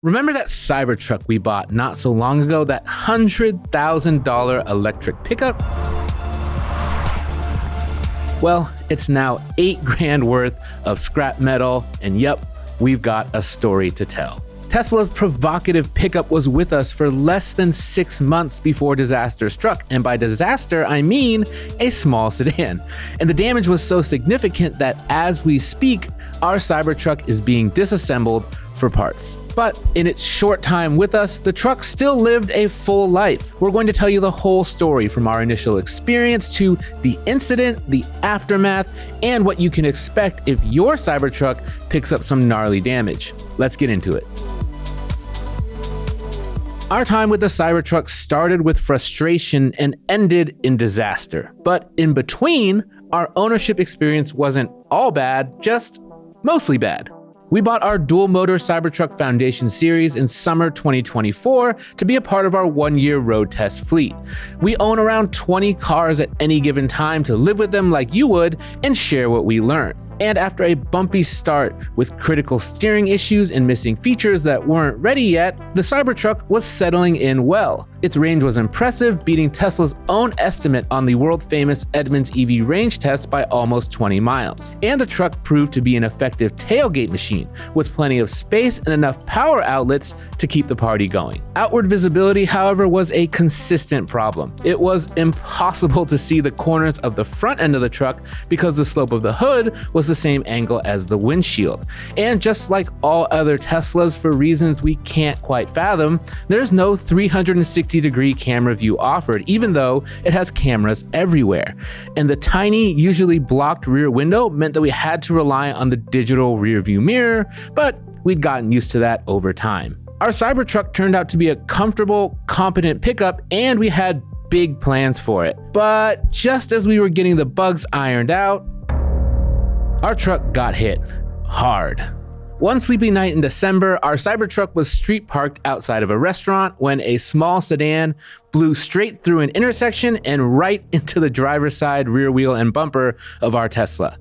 Remember that Cybertruck we bought not so long ago, that $100,000 electric pickup? Well, it's now $8,000 worth of scrap metal, and yep, we've got a story to tell. Tesla's provocative pickup was with us for less than 6 months before disaster struck, and by disaster, I mean a small sedan. And the damage was so significant that as we speak, our Cybertruck is being disassembled for parts. But in its short time with us, the truck still lived a full life. We're going to tell you the whole story from our initial experience to the incident, the aftermath, and what you can expect if your Cybertruck picks up some gnarly damage. Let's get into it. Our time with the Cybertruck started with frustration and ended in disaster. But in between, our ownership experience wasn't all bad, just mostly bad. We bought our dual-motor Cybertruck Foundation series in summer 2024 to be a part of our one-year road test fleet. We own around 20 cars at any given time to live with them like you would and share what we learn. And after a bumpy start with critical steering issues and missing features that weren't ready yet, the Cybertruck was settling in well. Its range was impressive, beating Tesla's own estimate on the world-famous Edmunds EV range test by almost 20 miles. And the truck proved to be an effective tailgate machine, with plenty of space and enough power outlets to keep the party going. Outward visibility, however, was a consistent problem. It was impossible to see the corners of the front end of the truck because the slope of the hood was the same angle as the windshield. And just like all other Teslas, for reasons we can't quite fathom, there's no 360-degree camera view offered, even though it has cameras everywhere. And the tiny, usually blocked rear window meant that we had to rely on the digital rear view mirror, but we'd gotten used to that over time. Our Cybertruck turned out to be a comfortable, competent pickup, and we had big plans for it. But just as we were getting the bugs ironed out, our truck got hit hard. One sleepy night in December, our Cybertruck was street parked outside of a restaurant when a small sedan blew straight through an intersection and right into the driver's side rear wheel and bumper of our Tesla.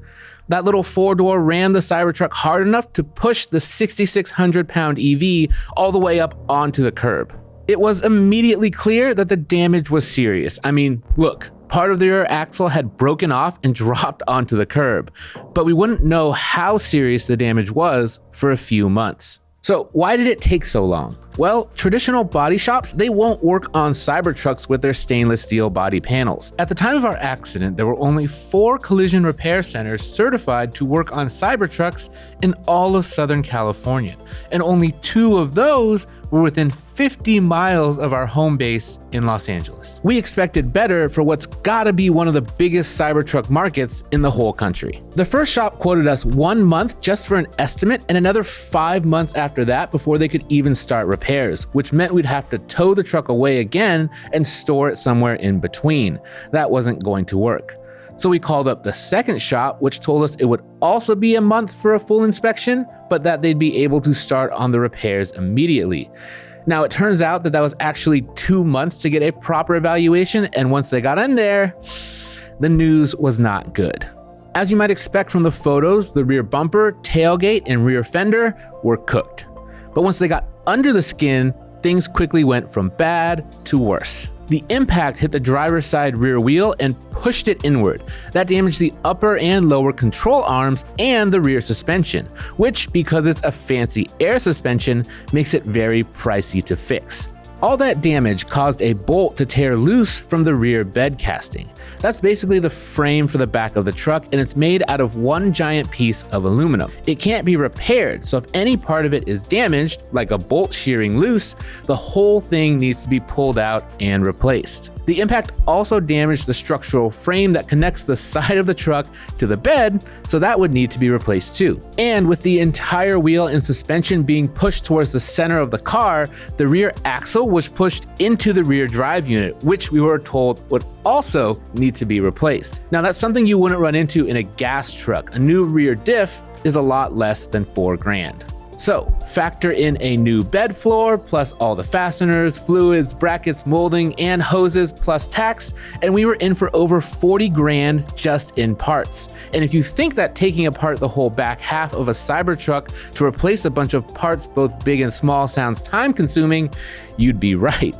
That little four-door rammed the Cybertruck hard enough to push the 6,600-pound EV all the way up onto the curb. It was immediately clear that the damage was serious. I mean, look. Part of the rear axle had broken off and dropped onto the curb, but we wouldn't know how serious the damage was for a few months. So why did it take so long? Well, traditional body shops, they won't work on Cybertrucks with their stainless steel body panels. At the time of our accident, there were only 4 collision repair centers certified to work on Cybertrucks in all of Southern California, and only 2 of those were within 50 miles of our home base in Los Angeles. We expected better for what's gotta be one of the biggest Cybertruck markets in the whole country. The first shop quoted us 1 month just for an estimate and another 5 months after that before they could even start repairs, which meant we'd have to tow the truck away again and store it somewhere in between. That wasn't going to work. So we called up the second shop, which told us it would also be a month for a full inspection, but that they'd be able to start on the repairs immediately. Now, it turns out that was actually 2 months to get a proper evaluation, and once they got in there, the news was not good. As you might expect from the photos, the rear bumper, tailgate, and rear fender were cooked. But once they got under the skin, things quickly went from bad to worse. The impact hit the driver's side rear wheel and pushed it inward. That damaged the upper and lower control arms and the rear suspension, which, because it's a fancy air suspension, makes it very pricey to fix. All that damage caused a bolt to tear loose from the rear bed casting. That's basically the frame for the back of the truck, and it's made out of one giant piece of aluminum. It can't be repaired, so if any part of it is damaged, like a bolt shearing loose, the whole thing needs to be pulled out and replaced. The impact also damaged the structural frame that connects the side of the truck to the bed, so that would need to be replaced too. And with the entire wheel and suspension being pushed towards the center of the car, the rear axle was pushed into the rear drive unit, which we were told would also need to be replaced. Now, that's something you wouldn't run into in a gas truck. A new rear diff is a lot less than $4,000. So factor in a new bed floor, plus all the fasteners, fluids, brackets, molding, and hoses, plus tax, and we were in for over 40 grand just in parts. And if you think that taking apart the whole back half of a Cybertruck to replace a bunch of parts, both big and small, sounds time consuming, you'd be right.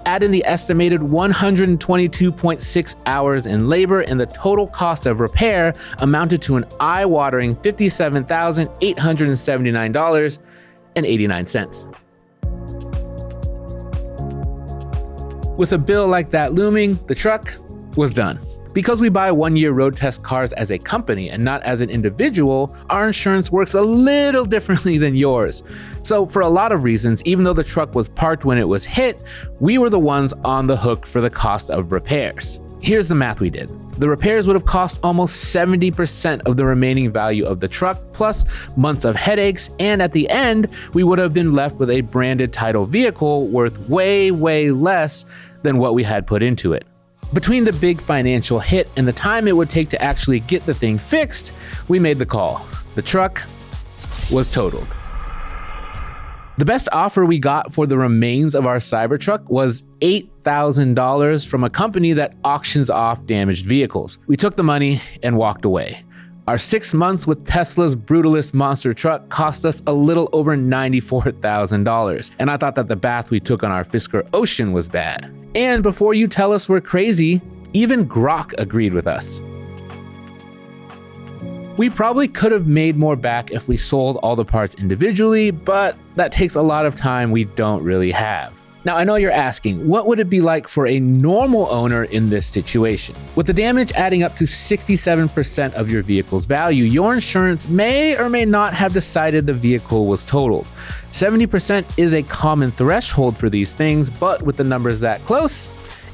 Add in the estimated 122.6 hours in labor, and the total cost of repair amounted to an eye-watering $57,879.89. With a bill like that looming, the truck was done. Because we buy one-year road test cars as a company and not as an individual, our insurance works a little differently than yours. So for a lot of reasons, even though the truck was parked when it was hit, we were the ones on the hook for the cost of repairs. Here's the math we did. The repairs would have cost almost 70% of the remaining value of the truck, plus months of headaches, and at the end, we would have been left with a branded title vehicle worth way, way less than what we had put into it. Between the big financial hit and the time it would take to actually get the thing fixed, we made the call. The truck was totaled. The best offer we got for the remains of our Cybertruck was $8,000 from a company that auctions off damaged vehicles. We took the money and walked away. Our 6 months with Tesla's brutalist monster truck cost us a little over $94,000, and I thought that the bath we took on our Fisker Ocean was bad. And before you tell us we're crazy, even Grok agreed with us. We probably could have made more back if we sold all the parts individually, but that takes a lot of time we don't really have. Now, I know you're asking, what would it be like for a normal owner in this situation? With the damage adding up to 67% of your vehicle's value, your insurance may or may not have decided the vehicle was totaled. 70% is a common threshold for these things, but with the numbers that close,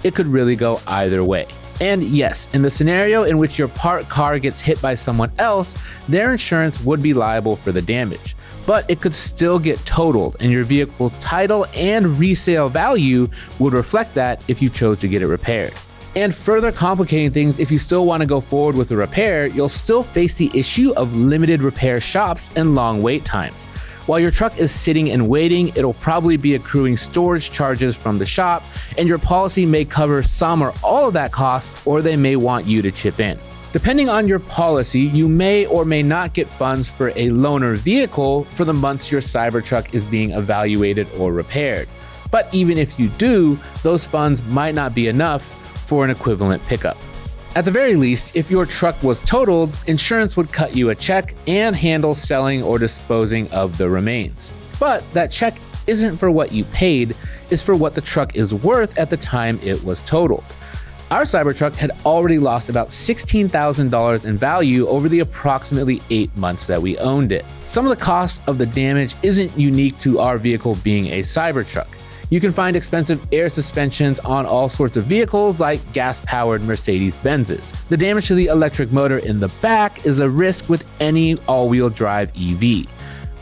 it could really go either way. And yes, in the scenario in which your parked car gets hit by someone else, their insurance would be liable for the damage. But it could still get totaled, and your vehicle's title and resale value would reflect that if you chose to get it repaired. And further complicating things, if you still want to go forward with a repair, you'll still face the issue of limited repair shops and long wait times. While your truck is sitting and waiting, it'll probably be accruing storage charges from the shop, and your policy may cover some or all of that cost, or they may want you to chip in. Depending on your policy, you may or may not get funds for a loaner vehicle for the months your Cybertruck is being evaluated or repaired. But even if you do, those funds might not be enough for an equivalent pickup. At the very least, if your truck was totaled, insurance would cut you a check and handle selling or disposing of the remains. But that check isn't for what you paid, it's for what the truck is worth at the time it was totaled. Our Cybertruck had already lost about $16,000 in value over the approximately 8 months that we owned it. Some of the cost of the damage isn't unique to our vehicle being a Cybertruck. You can find expensive air suspensions on all sorts of vehicles like gas-powered Mercedes-Benzes. The damage to the electric motor in the back is a risk with any all-wheel drive EV.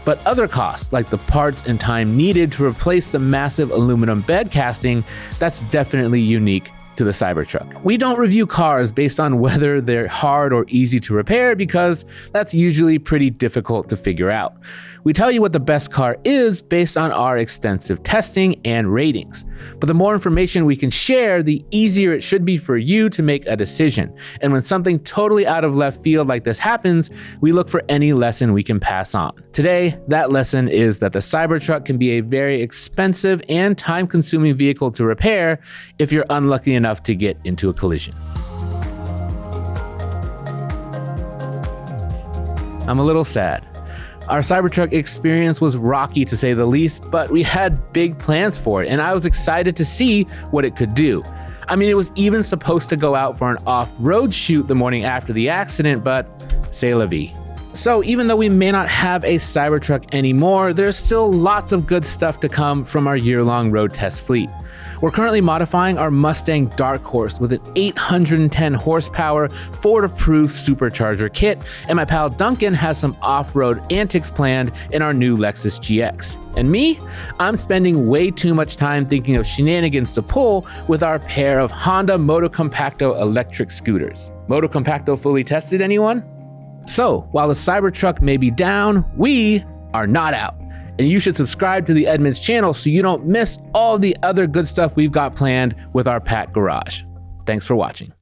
But other costs, like the parts and time needed to replace the massive aluminum bed casting, that's definitely unique to the Cybertruck. We don't review cars based on whether they're hard or easy to repair because that's usually pretty difficult to figure out. We tell you what the best car is based on our extensive testing and ratings. But the more information we can share, the easier it should be for you to make a decision. And when something totally out of left field like this happens, we look for any lesson we can pass on. Today, that lesson is that the Cybertruck can be a very expensive and time-consuming vehicle to repair if you're unlucky enough to get into a collision. I'm a little sad. Our Cybertruck experience was rocky to say the least, but we had big plans for it, and I was excited to see what it could do. I mean, it was even supposed to go out for an off-road shoot the morning after the accident, but c'est la vie. So even though we may not have a Cybertruck anymore, there's still lots of good stuff to come from our year-long road test fleet. We're currently modifying our Mustang Dark Horse with an 810 horsepower Ford-approved supercharger kit, and my pal Duncan has some off-road antics planned in our new Lexus GX. And me? I'm spending way too much time thinking of shenanigans to pull with our pair of Honda Moto Compacto electric scooters. Moto Compacto fully tested, anyone? So, while the Cybertruck may be down, we are not out. And you should subscribe to the Edmunds channel so you don't miss all the other good stuff we've got planned with our Pat Garage. Thanks for watching.